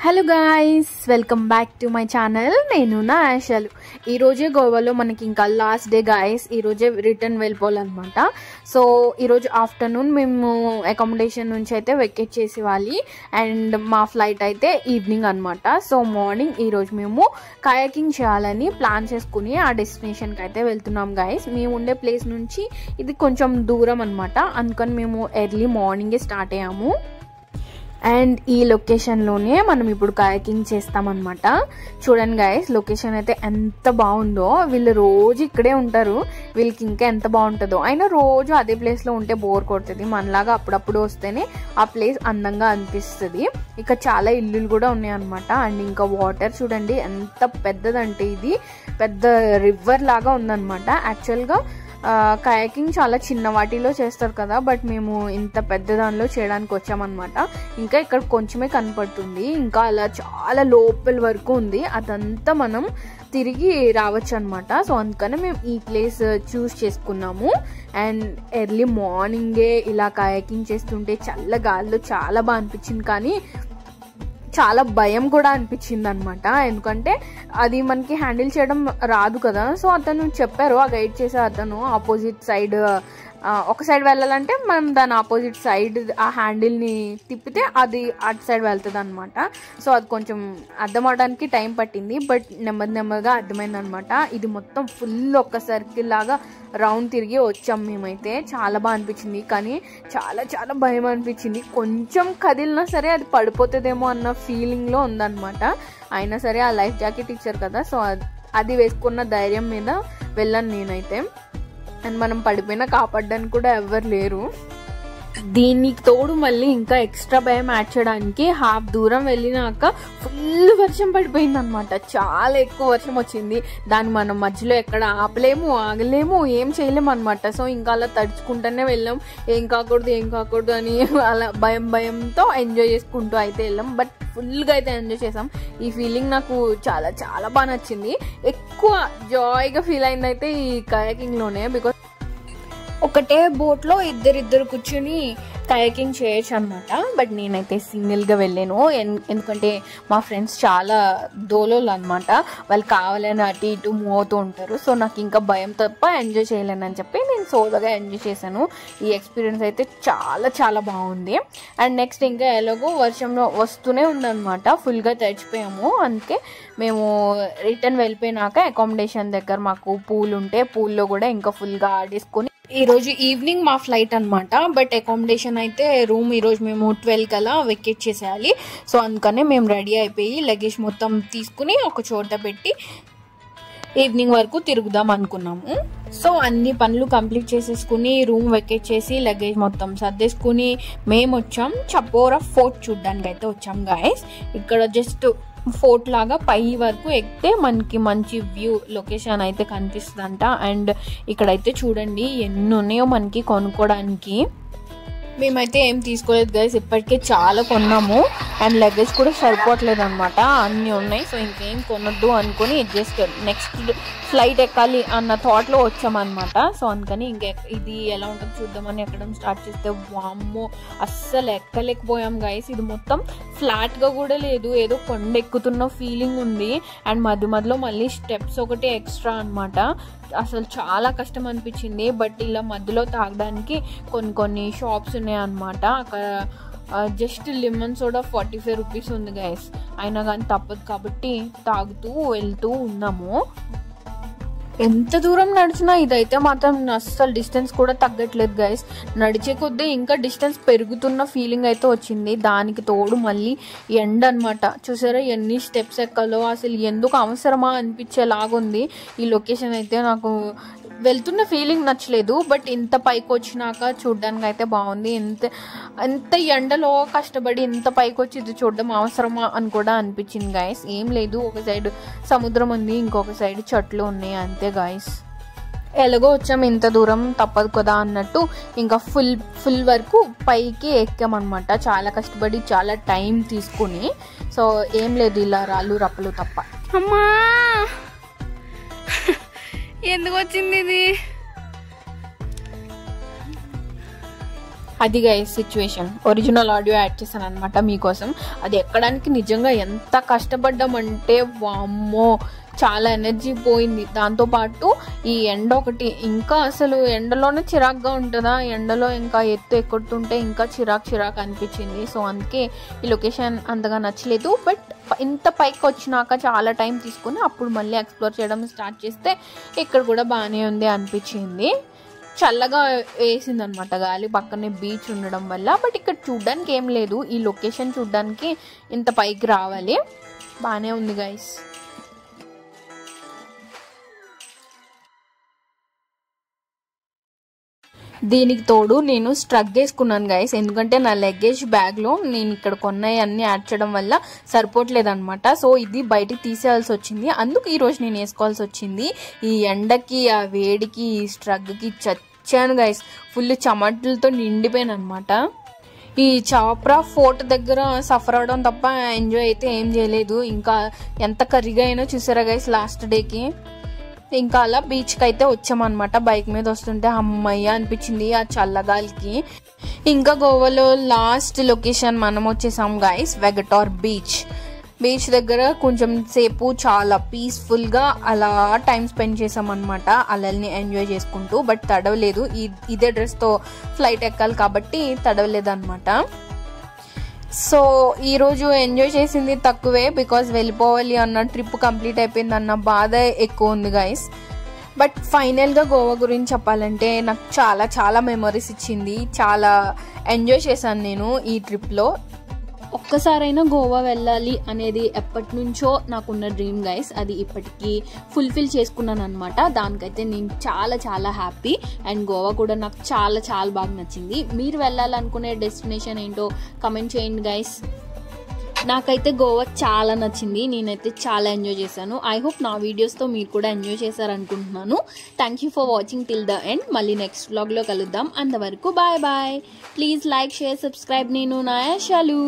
Hello guys, welcome back to my channel. నేను నా ఆశలు. ఈరోజే గోవాలో మనకి ఇంకా లాస్ట్ డే గాయస్. ఈరోజే రిటర్న్ వెళ్ళిపోవాలన్నమాట. సో ఈరోజు ఆఫ్టర్నూన్ మేము అకామిడేషన్ నుంచి అయితే వెకేట్ చేసేవాలి అండ్ మా ఫ్లైట్ అయితే ఈవినింగ్ అనమాట. సో మార్నింగ్ ఈరోజు మేము కయాకింగ్ చేయాలని ప్లాన్ చేసుకుని ఆ డెస్టినేషన్కి అయితే వెళ్తున్నాం గాయస్. మేము ఉండే ప్లేస్ నుంచి ఇది కొంచెం దూరం అనమాట, అందుకని మేము ఎర్లీ మార్నింగే స్టార్ట్ అయ్యాము. అండ్ ఈ లొకేషన్లోనే మనం ఇప్పుడు కయాకింగ్ చేస్తామన్నమాట. చూడండి గైస్, లొకేషన్ అయితే ఎంత బాగుందో. వీళ్ళు రోజు ఇక్కడే ఉంటారు, వీళ్ళకి ఇంకా ఎంత బాగుంటుందో. అయినా రోజు అదే ప్లేస్లో ఉంటే బోర్ కొడుతుంది, మనలాగా అప్పుడప్పుడు వస్తేనే ఆ ప్లేస్ అందంగా అనిపిస్తుంది. ఇక చాలా ఇల్లులు కూడా ఉన్నాయన్నమాట. అండ్ ఇంకా వాటర్ చూడండి ఎంత పెద్దదంటే, ఇది పెద్ద రివర్ లాగా ఉందన్నమాట. యాక్చువల్గా కయాకింగ్ చాలా చిన్న వాటిలో చేస్తారు కదా, బట్ మేము ఇంత పెద్ద దానిలో చేయడానికి వచ్చామన్నమాట. ఇంకా ఇక్కడ కొంచెమే కనపడుతుంది, ఇంకా అలా చాలా లోపల వరకు ఉంది, అదంతా మనం తిరిగి రావచ్చు అనమాట. సో అందుకనే మేము ఈ ప్లేస్ చూస్ చేసుకున్నాము. అండ్ ఎర్లీ మార్నింగే ఇలా కయాకింగ్ చేస్తుంటే చల్ల గాలిలో చాలా బాగా అనిపించింది, కానీ చాలా భయం కూడా అనిపించింది అనమాట. ఎందుకంటే అది మనకి హ్యాండిల్ చేయడం రాదు కదా. సో అతను చెప్పారు, ఆ గైడ్ చేసే అతను, ఆపోజిట్ సైడ్ ఒక సైడ్ వెళ్ళాలంటే మనం దాని ఆపోజిట్ సైడ్ ఆ హ్యాండిల్ని తిప్పితే అది అటు సైడ్ వెళ్తుంది అనమాట. సో అది కొంచెం అర్థం అవడానికి టైం పట్టింది, బట్ నెమ్మదిగా అర్థమైంది అనమాట. ఇది మొత్తం ఫుల్ ఒక్క సర్కిల్ లాగా రౌండ్ తిరిగి వచ్చాం మేమైతే. చాలా బాగా అనిపించింది, కానీ చాలా చాలా భయం అనిపించింది. కొంచెం కదిలినా సరే అది పడిపోతుందేమో అన్న ఫీలింగ్లో ఉందన్నమాట. అయినా సరే ఆ లైఫ్ జాకెట్ ఇచ్చారు కదా, సో అది వేసుకున్న ధైర్యం మీద వెళ్ళాను నేనైతే. అండ్ మనం పడిపోయినా కాపాడడానికి కూడా ఎవరు లేరు. దీనికి తోడు మళ్ళీ ఇంకా ఎక్స్ట్రా భయం యాడ్ చేయడానికి హాఫ్ దూరం వెళ్ళినాక ఫుల్ వర్షం పడిపోయింది అనమాట. చాలా ఎక్కువ వర్షం వచ్చింది. దాన్ని మనం మధ్యలో ఎక్కడ ఆపలేము, ఆగలేము, ఏం చేయలేము అనమాట. సో ఇంకా అలా తడుచుకుంటూనే వెళ్ళాం, ఏం కాకూడదు అని అలా భయంతో ఎంజాయ్ చేసుకుంటూ అయితే వెళ్ళాం. బట్ ఫుల్గా అయితే ఎంజాయ్ చేసాం. ఈ ఫీలింగ్ నాకు చాలా చాలా బాగా నచ్చింది. ఎక్కువ జాయ్గా ఫీల్ అయింది అయితే ఈ కయాకింగ్లోనే. బికాస్ ఒకటే బోట్లో ఇద్దరు కూర్చుని కయాకింగ్ చేయొచ్చు అనమాట. బట్ నేనైతే సింగిల్గా వెళ్ళాను, ఎందుకంటే మా ఫ్రెండ్స్ చాలా దోలోలు అనమాట. వాళ్ళు కావాలని అటు ఇటు మూవ్ అవుతూ ఉంటారు. సో నాకు ఇంకా భయం తప్ప ఎంజాయ్ చేయలేనని చెప్పి నేను సోలోగా ఎంజాయ్ చేశాను. ఈ ఎక్స్పీరియన్స్ అయితే చాలా చాలా బాగుంది. అండ్ నెక్స్ట్ ఇంకా ఎలాగో వర్షంలో వస్తూనే ఉందన్నమాట, ఫుల్గా తడిచిపోయాము. అందుకే మేము రిటర్న్ వెళ్ళిపోయినాక అకామిడేషన్ దగ్గర మాకు పూల్ ఉంటే పూల్లో కూడా ఇంకా ఫుల్గా ఆడేసుకొని ఈరోజు ఈవినింగ్ మా ఫ్లైట్ అనమాట. బట్ అకామిడేషన్ అయితే రూమ్ ఈరోజు మేము 12 కల్లా వెకేట్ చేసేయాలి. సో అందుకనే మేము రెడీ అయిపోయి లగేజ్ మొత్తం తీసుకుని ఒక చోట పెట్టి ఈవినింగ్ వరకు తిరుగుదాం అనుకున్నాము. సో అన్ని పనులు కంప్లీట్ చేసేసుకుని రూమ్ వెకేట్ చేసి లగేజ్ మొత్తం సర్దేసుకుని మేము వచ్చాం చపోరా ఫోర్ట్ చూడ్డానికి అయితే వచ్చాం గాయస్. ఇక్కడ జస్ట్ ఫోర్ట్ లాగా పై వరకు ఎక్కితే మనకి మంచి వ్యూ లొకేషన్ అయితే కనిపిస్తుందంట. అండ్ ఇక్కడైతే చూడండి ఎన్ని ఉన్నాయో మనకి కొనుక్కోవడానికి. మేమైతే ఏం తీసుకోలేదు గైస్, ఇప్పటికే చాలా కొన్నాము. అండ్ లగేజ్ కూడా సరిపోవట్లేదు అనమాట, అన్నీ ఉన్నాయి. సో ఇంకేం కొనొద్దు అనుకుని జస్ట్ నెక్స్ట్ ఫ్లైట్ ఎక్కాలి అన్న థాట్లో వచ్చామన్నమాట. సో అందుకని ఇది ఎలా ఉంటుందో చూద్దామని ఎక్కడం స్టార్ట్ చేస్తే వామ్మో అస్సలు ఎక్కలేకపోయాం గైస్. ఇది మొత్తం ఫ్లాట్గా కూడా లేదు, ఏదో కొండ ఎక్కుతున్న ఫీలింగ్ ఉంది. అండ్ మధ్యలో మళ్ళీ స్టెప్స్ ఒకటి ఎక్స్ట్రా అనమాట. అసలు చాలా కష్టం అనిపించింది. బట్ ఇలా మధ్యలో తాగడానికి కొన్ని షాప్స్ ఉన్నాయన్నమాట. అక్కడ జస్ట్ లెమన్ సోడా 45 రూపీస్ ఉంది గైస్. అయినా కానీ తప్పదు కాబట్టి తాగుతూ వెళ్తూ ఉన్నాము. ఎంత దూరం నడిచినా ఇదైతే మాత్రం అస్సలు డిస్టెన్స్ కూడా తగ్గట్లేదు గైస్. నడిచే కొద్దీ ఇంకా డిస్టెన్స్ పెరుగుతున్న ఫీలింగ్ అయితే వచ్చింది. దానికి తోడు మళ్ళీ ఎండ అనమాట. చూసారా ఎన్ని స్టెప్స్ ఎక్కాలో, అసలు ఎందుకు అవసరమా అనిపించేలాగుంది. ఈ లొకేషన్ అయితే నాకు వెళ్తున్న ఫీలింగ్ నచ్చలేదు. బట్ ఇంత పైకి వచ్చినాక చూడడానికి అయితే బాగుంది. ఎంత ఎండలో కష్టపడి ఇంత పైకి వచ్చి ఇది చూడడం అవసరమా అని కూడా అనిపించింది గాయస్. ఏం లేదు, ఒక సైడ్ సముద్రం ఉంది, ఇంకొక సైడ్ చెట్లు ఉన్నాయి, అంతే గాయస్. ఎలాగో వచ్చాము ఇంత దూరం తప్పదు కదా అన్నట్టు ఇంకా ఫుల్ వరకు పైకి ఎక్కామన్నమాట. చాలా కష్టపడి చాలా టైం తీసుకుని. సో ఏం లేదు, ఇలా రాళ్ళు రప్పలు తప్ప. అమ్మా ఎందుకు వచ్చింది ఇది? అది guys situation. Original audio add చేశాను అనమాట మీకోసం. అది ఎక్కడానికి నిజంగా ఎంత కష్టపడ్డామంటే వామ్మో, చాలా ఎనర్జీ పోయింది. దాంతోపాటు ఈ ఎండ ఒకటి, ఇంకా అసలు ఎండలోనే చిరాక్గా ఉంటుందా, ఎండలో ఇంకా ఎత్తు ఎక్కుతుంటే ఇంకా చిరాకు అనిపించింది. సో అందుకే ఈ లొకేషన్ అంతగా నచ్చలేదు. బట్ ఇంత పైకి వచ్చినాక చాలా టైం తీసుకుని అప్పుడు మళ్ళీ ఎక్స్ప్లోర్ చేయడం స్టార్ట్ చేస్తే ఇక్కడ కూడా బాగానే ఉంది అనిపించింది. చల్లగా వేసింది అనమాట గాలి, పక్కనే బీచ్ ఉండడం వల్ల. బట్ ఇక్కడ చూడ్డానికి ఏం లేదు, ఈ లొకేషన్ చూడ్డానికి ఇంత పైకి రావాలి. బాగానే ఉంది గైస్. దీనికి తోడు నేను స్ట్రగ్ వేసుకున్నాను గైస్, ఎందుకంటే నా లగేజ్ బ్యాగ్లో నేను ఇక్కడ కొన్నాయి అన్నీ యాడ్ చేయడం వల్ల సరిపోవట్లేదు అనమాట. సో ఇది బయటికి తీసేయాల్సి వచ్చింది, అందుకు ఈరోజు నేను వేసుకోవాల్సి వచ్చింది. ఈ ఎండకి, ఆ వేడికి, ఈ స్ట్రగ్కి చచ్చాను గైస్. ఫుల్ చెమటలతో నిండిపోయాను అనమాట. ఈ చాప్రా ఫోర్ట్ దగ్గర సఫర్ అవడం తప్ప ఎంజాయ్ అయితే ఏం చేయలేదు. ఇంకా ఎంత కర్రీగా అయినా చూసారా గైస్ లాస్ట్ డేకి. ఇంకా అలా బీచ్కి అయితే వచ్చామన్నమాట. బైక్ మీద వస్తుంటే అమ్మయ్య అనిపించింది ఆ చల్లగాలికి. ఇంకా గోవాలో లాస్ట్ లొకేషన్ మనం వచ్చేసాం గైస్, వెగటార్ బీచ్. బీచ్ దగ్గర కొంచెం సేపు చాలా పీస్ఫుల్గా అలా టైం స్పెండ్ చేసాం అనమాట, అలల్ని ఎంజాయ్ చేసుకుంటూ. బట్ తడవలేదు, ఇదే డ్రెస్తో ఫ్లైట్ ఎక్కాలి కాబట్టి తడవలేదు అనమాట. సో ఈరోజు ఎంజాయ్ చేసింది తక్కువే, బికాజ్ వెళ్ళిపోవాలి అన్న ట్రిప్ కంప్లీట్ అయిపోయింది అన్న బాధ ఎక్కువ ఉంది గైస్. బట్ ఫైనల్గా గోవా గురించి చెప్పాలంటే నాకు చాలా చాలా మెమరీస్ ఇచ్చింది, చాలా ఎంజాయ్ చేశాను నేను ఈ ట్రిప్లో. ఒక్కసారైనా గోవా వెళ్ళాలి అనేది ఎప్పటి నుంచో నాకున్న డ్రీమ్ గైస్, అది ఇప్పటికీ ఫుల్ఫిల్ చేసుకున్నాను అనమాట. దానికైతే నేను చాలా చాలా హ్యాపీ. అండ్ గోవా కూడా నాకు చాలా చాలా బాగా నచ్చింది. మీరు వెళ్ళాలనుకునే డెస్టినేషన్ ఏంటో కమెంట్ చేయండి గైస్. నాకైతే గోవా చాలా నచ్చింది, నేనైతే చాలా ఎంజాయ్ చేశాను. ఐ హోప్ నా వీడియోస్తో మీరు కూడా ఎంజాయ్ చేశారనుకుంటున్నాను. Thank you for watching till the end. మళ్ళీ నెక్స్ట్ వ్లాగ్లో కలుద్దాం. అంతవరకు bye bye. Please like, share, subscribe. నేను నా యాషాలు.